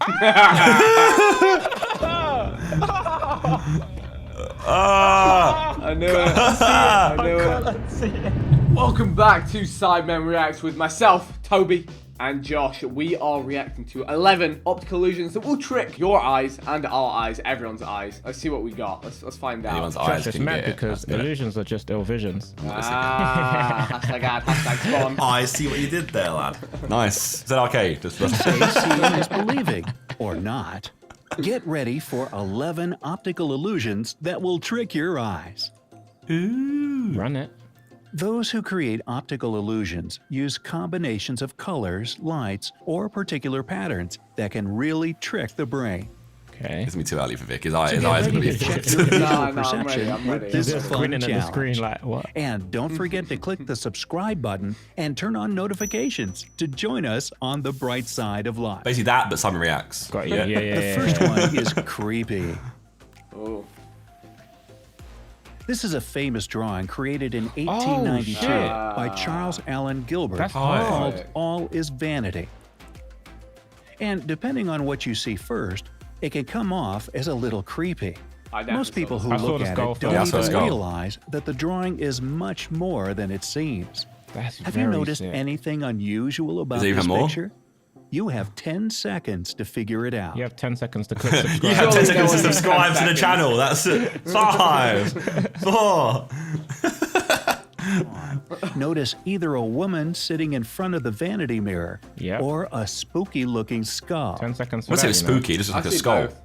I knew it. I knew it. Welcome back to Sidemen Reacts with myself, Toby, and Josh. We are reacting to 11 optical illusions that will trick your eyes and our eyes, everyone's eyes. Let's see what we got. Let's find out. Anyone's eyes Just can mad get because illusions are just ill visions. Hashtag ad, hashtag spawn. I see what you did there, lad. Nice. Is that okay? Just Seeing is believing, or not. Get ready for 11 optical illusions that will trick your eyes. Ooh. Run it. Those who create optical illusions use combinations of colors, lights, or particular patterns that can really trick the brain. Okay. It's gonna be too early for Vic. His eyes are gonna be Check fucked. your visual I'm perception ready. with this Just fun squinting at the screen challenge. like, what? And don't forget to click the subscribe button and turn on notifications to join us on the bright side of life. Basically that, but Simon reacts. Got you. Yeah. The first one is creepy. Oh. This is a famous drawing created in 1892 shit. by Charles Allen Gilbert That's hard. called All is Vanity. And depending on what you see first, it can come off as a little creepy. Most people who I saw look the at skull it first. don't Yeah, I saw the even skull. realize that the drawing is much more than it seems. That's Have you very noticed sick. anything unusual about there even this more? picture? You have 10 seconds to figure it out. You have 10 seconds to click subscribe. You have 10 Surely seconds to no one subscribe has to the 10 channel. That's it. 5, 4. Notice either a woman sitting in front of the vanity mirror Yep. or a spooky-looking skull. 10 seconds for What's it that, you know? spooky? Just I like a see skull. both.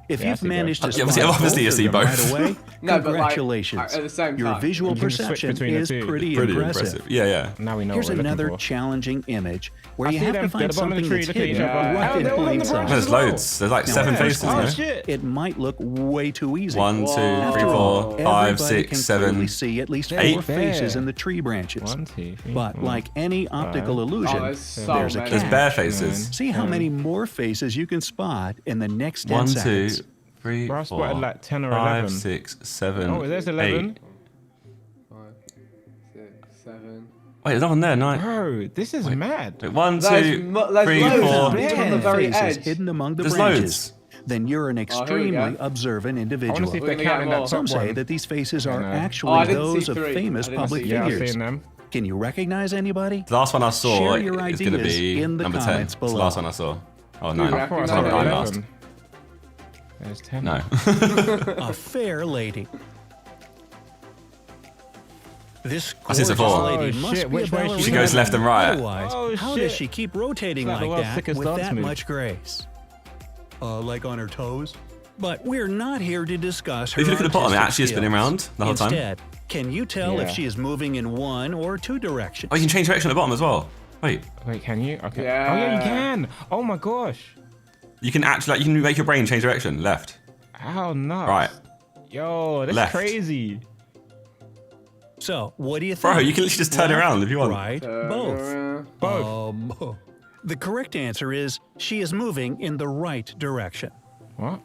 If Yeah, I you've see managed to both. spot Obviously both you of see them both. right away, No, but like, congratulations. at the same Your time. visual You can switch perception between the is two. pretty Pretty impressive. impressive. Yeah. Now we know Here's what we're another looking for. challenging image where I you see have them. to They're find the bottom of the something tree. that's Look at hidden you. right Oh, in they're all on plain the sight. branches. There's as well. loads. There's like Now, 7 at first faces, no? glance, shit. it might look way too easy. 1, 2, 3, After 4, all, 5, everybody can 6, clearly 7. see at least 8. 4 faces Fair. in the tree branches. 1, 2, 3, But 4. like any optical illusion, Oh, there's so there's a many. There's catch. bare faces. See how many more faces you can spot in the next 10 1, 2, seconds. 3, Bro, I spotted 4, like 10 or 5, 11. 6, 7. Oh, there's 11. 8. 5, 6, 7. Wait, there's nothing there. 9. Bro, this is mad. Wait, 1, There's 2, there's 3, loads 4. on the very faces edge. hidden among the There's branches. loads. Then you're an here we go. extremely observant I want to individual. see if We're they're gonna get counting more. that Some top say one. that these faces are know. actually I didn't those see of 3. famous I didn't public see Yeah, I've figures. seen them. Can you recognize anybody? The last one I saw Share your is going to ideas be in the number 10. comments It's the below. last one I saw. Oh, 9. You I reckon saw number 9 that? last. There's 10. No. A fair lady. This I see it's a gorgeous 4. lady Oh, must shit, be which a way she ballerina. She goes left and right. Otherwise, Oh, how shit. does she keep rotating It's like the like world's that sickest with dance that move. much grace? Like on her toes? But we're not here to discuss her If you look at the bottom, it artistic actually is spinning skills. around the whole time. Instead, can you tell if Yeah. she is moving in one or two directions? Oh, you can change direction at the bottom as well. Wait, Wait, can you? Okay. Yeah. Oh, yeah, you can. Oh my gosh. you can actually, like, you can make your brain change direction. Left. How nuts. Right. Yo, that's Left. crazy. So, what do you think? Bro, you can literally just turn Left, around if you want. Right, both. Both. The correct answer is she is moving in the right direction. What?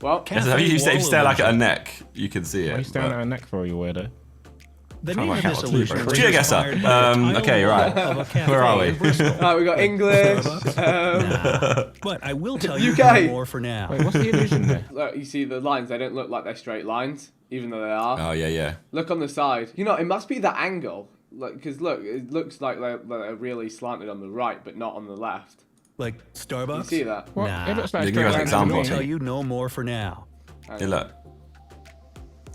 Well, Yes, if you Cafe stare like at her wall neck, you can see Why are you it. staring but- at her neck for, you weirdo? The Trying name to of work this out illusion what was to do. Geoguesser. inspired by the Okay, tile right. wall of a cafe Where are we? in Bristol. we got English. But I will tell you UK. more for now. Wait, what's the illusion there? Look, you see the lines, they don't look like they're straight lines, even though they are. Oh, yeah, yeah. Look on the side. You know, it must be the angle. Like, because look, it looks like they're really slanted on the right, but not on the left. Like You Starbucks? see that? What? Nah. It looks like Give me straight an lines to example. me. I'll tell you no more for now. Hey, look.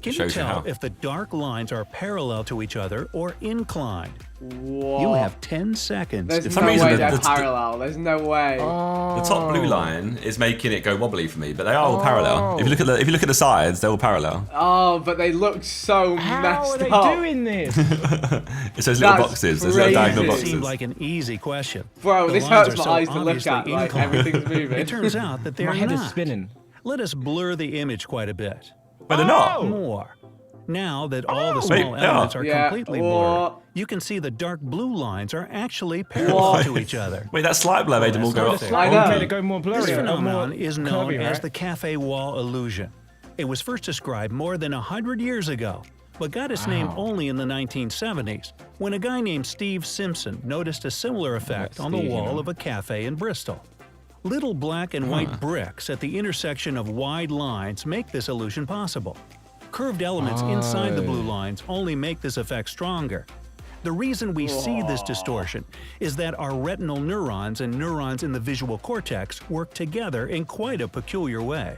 Can you Shows you tell how. if the dark lines are parallel to each other or inclined? What? You have 10 seconds There's to no some reason way the- they're the- parallel. There's no way. Oh. The top blue line is making it go wobbly for me, but they are all parallel. If you look at the sides, they're all parallel. Oh, but they look so How messed are they up. doing this? It's those little That's boxes. There's little diagonal crazy. It boxes. seemed like an easy question. Bro, The this lines hurts are my so eyes to look obviously at. Like, inclined. everything's moving. It turns out that they're My head not. is spinning. Let us blur the image quite a bit. But they're not. More. Now that all the Wait, small they elements are. are Yeah, completely or- blurred, you can see the dark blue lines are actually parallel What? to each other. Wait, that slight blur made them all go up. that's I know. Made it go more blurry. This or phenomenon more is known curvy, as right? the cafe wall illusion. It was first described more than 100 years ago, but got its name only in the 1970s, when a guy named Steve Simpson noticed a similar effect on the Steve, you wall know. of a cafe in Bristol. Little black and white bricks at the intersection of wide lines make this illusion possible. Curved elements inside the blue lines only make this effect stronger. The reason we see this distortion is that our retinal neurons and neurons in the visual cortex work together in quite a peculiar way.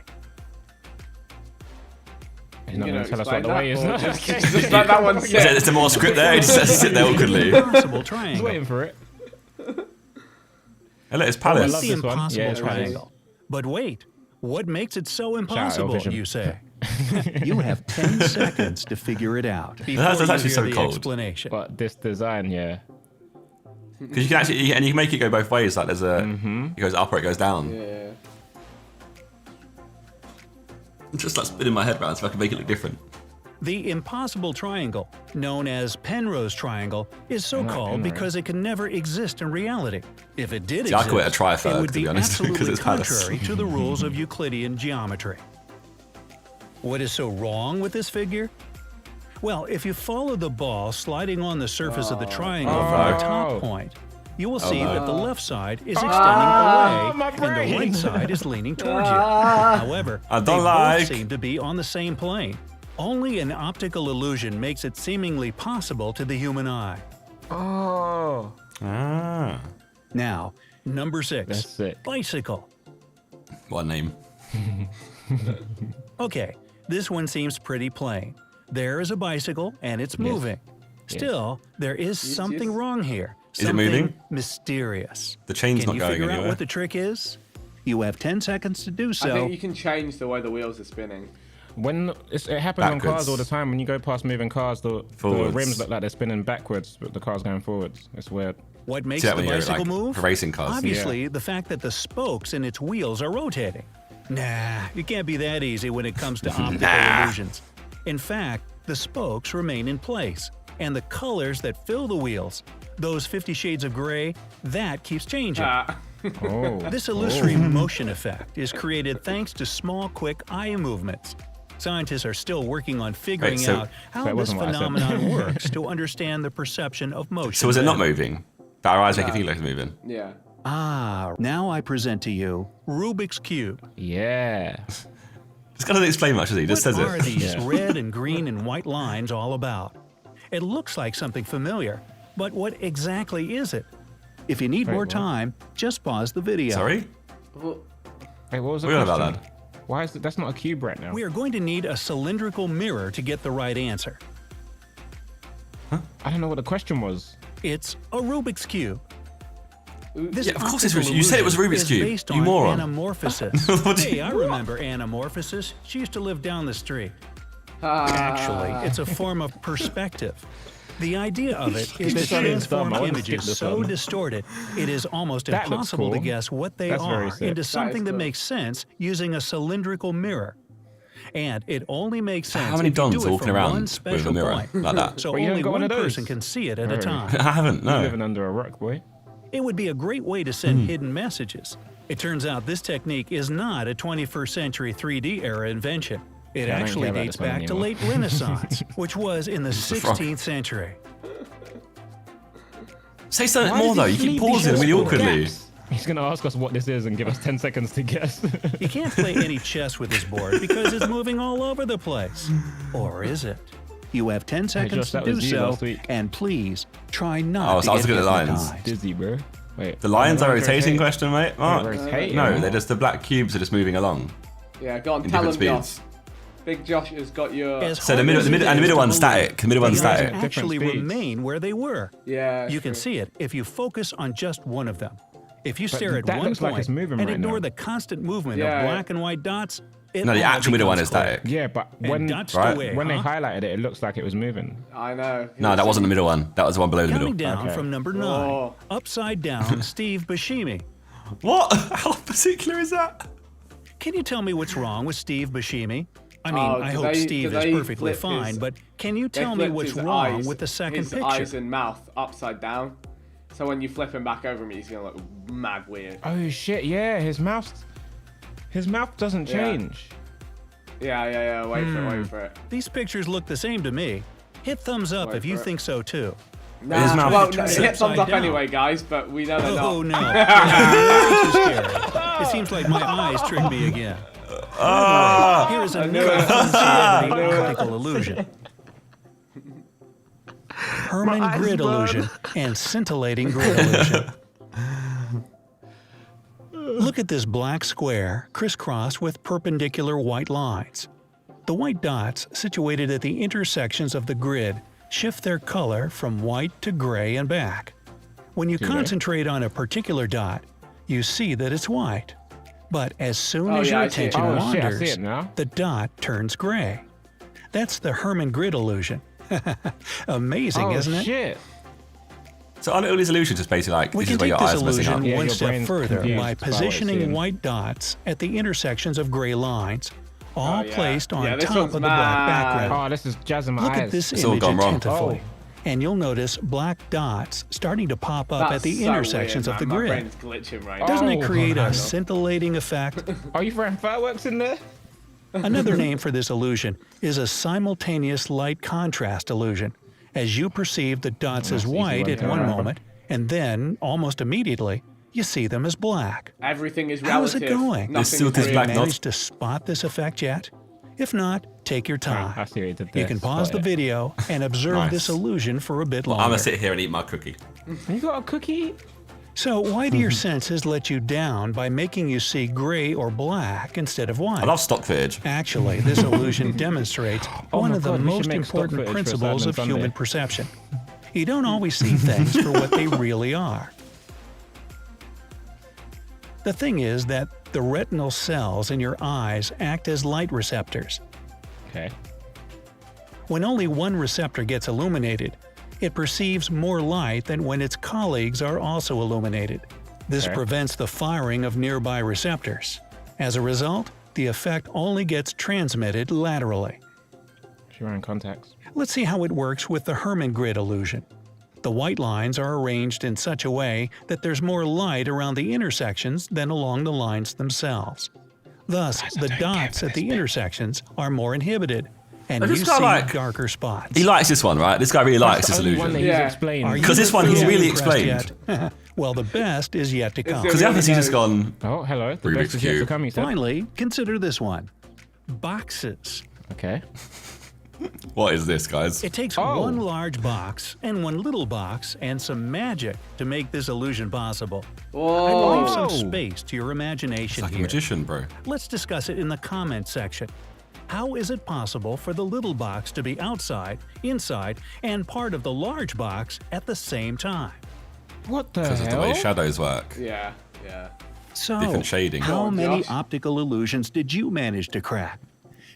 He's not going to tell us what the way is. Just let that one sit. Is there more script there? He just sit there awkwardly. Impossible I was triangle. waiting for it. Hey, look, it's It's Palace. love the this one. impossible Yeah, it's nice. triangle. But wait, what makes it so impossible, Vision. you say? You have 10 seconds to figure it out before That's you actually hear so the cold. explanation. But this design, yeah. Because you can actually, and you can make it go both ways. Like there's a, it goes up or it goes down. Yeah. I'm just like spinning my head around so I can make it look different. The impossible triangle, known as Penrose triangle, is so called because it can never exist in reality. If it did See, I exist, call it a trifurb, it would to be be honest, 'cause absolutely it's Palace. contrary to the rules of Euclidean geometry. What is so wrong with this figure? Well, if you follow the ball sliding on the surface of the triangle from the top point, you will see that the left side is extending away my and the right brain. side is leaning towards you. However, I they don't both like. seem to be on the same plane. Only an optical illusion makes it seemingly possible to the human eye. Oh. Ah, Now, number 6, That's sick. bicycle. what a name. Okay, this one seems pretty plain. There is a bicycle and it's moving. Still, there is something wrong here. Is it Something moving? mysterious. The chain's Can not you going figure out anywhere. what the trick is? You have 10 seconds to do I so. think you can change the way the wheels are spinning. When it happens on Backwards. cars all the time, when you go past moving cars, the Forwards. rims look like they're spinning backwards, but the car's going forwards. It's weird. What makes See that the when you're bicycle like move? racing cars. Obviously, the fact that the spokes in its wheels are rotating. Nah, it can't be that easy when it comes to optical illusions. In fact, the spokes remain in place, and the colors that fill the wheels, those 50 shades of gray, that keeps changing. Oh. This illusory motion effect is created thanks to small, quick eye movements. Scientists are still working on figuring so- out how that this wasn't what I said. phenomenon works to understand the perception of motion. So was it not better. moving? But our eyes make it feel like it's moving. Yeah. Ah, now I present to you Rubik's Cube. Yeah. This guy doesn't explain much, does he? He just What says are it. these red and green and white lines all about? It looks like something familiar, but what exactly is it? If you need more what? time, just pause the video. Sorry? Well, Hey, what was the What are you on question? about, lad? Why is it? That's not a cube right now. We are going to need a cylindrical mirror to get the right answer. I don't know what the question was. It's a Rubik's Cube. This Yeah, of course it's optical Rubik's. You said it was illusion Rubik's is Cube, based you on moron. anamorphosis. What do Hey, you- I remember anamorphosis. She used to live down the street. Actually, it's a form of perspective. The idea of it is to This one is dumb. transform I wanna skip images this so one. distorted it is almost That looks impossible to cool. guess what they That's very are sick. into something that cool. makes sense using a cylindrical mirror. And it only makes sense How many if you do dons it walking from around one with special a mirror point. like that? So But you only haven't got one one of those? person can see it at a Oh. time. I haven't, You're no. living under a rock, boy. It would be a great way to send hidden messages. It turns out this technique is not a 21st century 3D era invention. It I don't actually care about dates this one back to anymore. late Renaissance, which was in the frog. 16th century. Say something Why more does though. he You keep leave pausing these really little awkwardly. gaps? He's gonna ask us what this is and give us 10 seconds to guess. You can't play any chess with this board because it's moving all over the place. Or is it? You have 10 seconds Josh, that to do was you so, last week. and please try not Oh, to so I was get looking at the lines. hypnotized. Dizzy, bro. Wait. The lines are rotating, rotating? question, mate? Mark? rotating. No, they're just the black cubes are just moving along yeah, go on, in tell him, different Josh. speeds. Big Josh has got your. As So the hard middle, as the it middle, and the is middle to one's believe, static. The middle one's the eyes static. actually Different speeds. remain where they were. Yeah, You can true. see it if you focus on just one of them. If you stare at that one looks like point it's moving and right ignore now. the constant movement Yeah. of black and white dots, it No, the all actual middle one becomes is clear. static. Yeah, but And when that's right. the way, when they huh? highlighted it, it looks like it was moving. I know. No, that wasn't the middle one. That was the one below the Counting middle. down Okay. from number 9, Oh. upside down, Steve Buscemi. What? How particular is that? Can you tell me what's wrong with Steve Buscemi? I mean, Oh, I do hope they- Steve do is they perfectly flip fine, his- but can you They tell me flipped what's his wrong eyes- with the second his picture? eyes and mouth upside down. So when you flip him back over me, he's gonna look mad weird. Oh shit! Yeah, his mouth doesn't Yeah. change. Yeah. Wait for it. Wait for it. These pictures look the same to me. Hit thumbs up Wait if you for it. think so too. Nah, His mouth well, turns hit thumbs upside up down. anyway, guys. But we know they're Oh not. no, it's way too scary. Seems like my eyes tricked me again. Here is another fun celebrity optical illusion. Hermann grid illusion and scintillating grid illusion. Look at this black square crisscrossed with perpendicular white lines. The white dots situated at the intersections of the grid shift their color from white to gray and back. When you concentrate on a particular dot, you see that it's white. But as soon as your attention wanders, the dot turns gray. That's the Hermann grid illusion. Amazing, isn't it? Shit. So aren't all these illusions just basically like, We this can is where take your this eyes are messing up? illusion one your step brain's further confused by by what it's positioning seeing. white dots at the intersections of gray lines, all placed on this top one's of the black background. Oh, this is jazzing my Look eyes. at this It's all image gone wrong. attentively, and you'll notice black dots starting to pop up at the so intersections weird, of the man. My grid. brain's glitching right now. Doesn't it Oh, create a hang on. scintillating effect? Are you throwing fireworks in there? Another name for this illusion is a simultaneous light contrast illusion, as you perceive the dots as white at one moment, and then, almost immediately, you see them as black. Everything is How is relative. it going? Nothing suit is real. black. Managed to spot this effect yet? If not, take your I time. see what you did You there. can pause the Spot it. video and observe Nice. this illusion for a bit I'm longer. gonna sit here and eat my cookie. You got a cookie? So why do your senses let you down by making you see gray or black instead of white? I love stock footage. Actually, this illusion demonstrates Oh one my of the God, we should most make stock important footage for principles Simon of Sunday. human perception. You don't always see things for what they really are. The thing is that the retinal cells in your eyes act as light receptors. Okay. When only one receptor gets illuminated, it perceives more light than when its colleagues are also illuminated. This Okay. prevents the firing of nearby receptors. As a result, the effect only gets transmitted laterally. You're wearing contacts. Let's see how it works with the Hermann grid illusion. The white lines are arranged in such a way that there's more light around the intersections than along the lines themselves. Thus, the dots at the intersections are more inhibited, and But you this see guy, like- darker spots. He likes this one, right? This guy really likes this That's the only one that illusion. he's Yeah. explained. Are you 'Cause this one he's feeling really impressed explained. yet? Well, the best is yet to come. Because the others, he's just gone, Oh, hello. The Rubik's best is yet to Cube. come, you said. Finally, consider this one. Boxes. Okay. what is this, guys? It takes Oh. one large box and one little box and some magic to make this illusion possible. I leave some Whoa. space to your imagination Like a here. magician, bro. Let's discuss it in the comment section. How is it possible for the little box to be outside, inside, and part of the large box at the same time? What the Because of the way hell? shadows work. Yeah, yeah. So, Different shading. how Go on, many Josh. optical illusions did you manage to crack?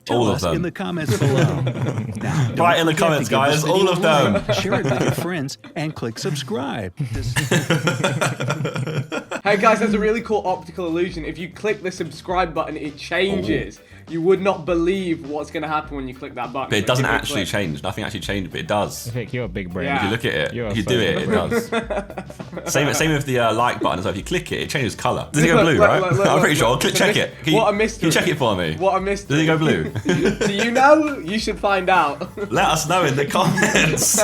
Tell All of us them. in the comments below. Now, don't Right in the forget comments, to give this guys, all video of a them. like, share it with your friends, and click subscribe. Hey guys, there's a really cool optical illusion. If you click the subscribe button, it changes. You would not believe what's going to happen when you click that button. But it doesn't Give a actually click. change. Nothing actually changed, but it does. Vic, you're a big brain. Yeah. If you look at it, You're if you so do it, it does. same with the like button as well. If you click it, it changes colour. Does it go blue, Look, right? look, look, I'm pretty look, sure. look. Click, It's a check mys- it. Can what a you mystery. check it for me? What a mystery. Does it go blue? Do you know? You should find out. Let us know in the comments.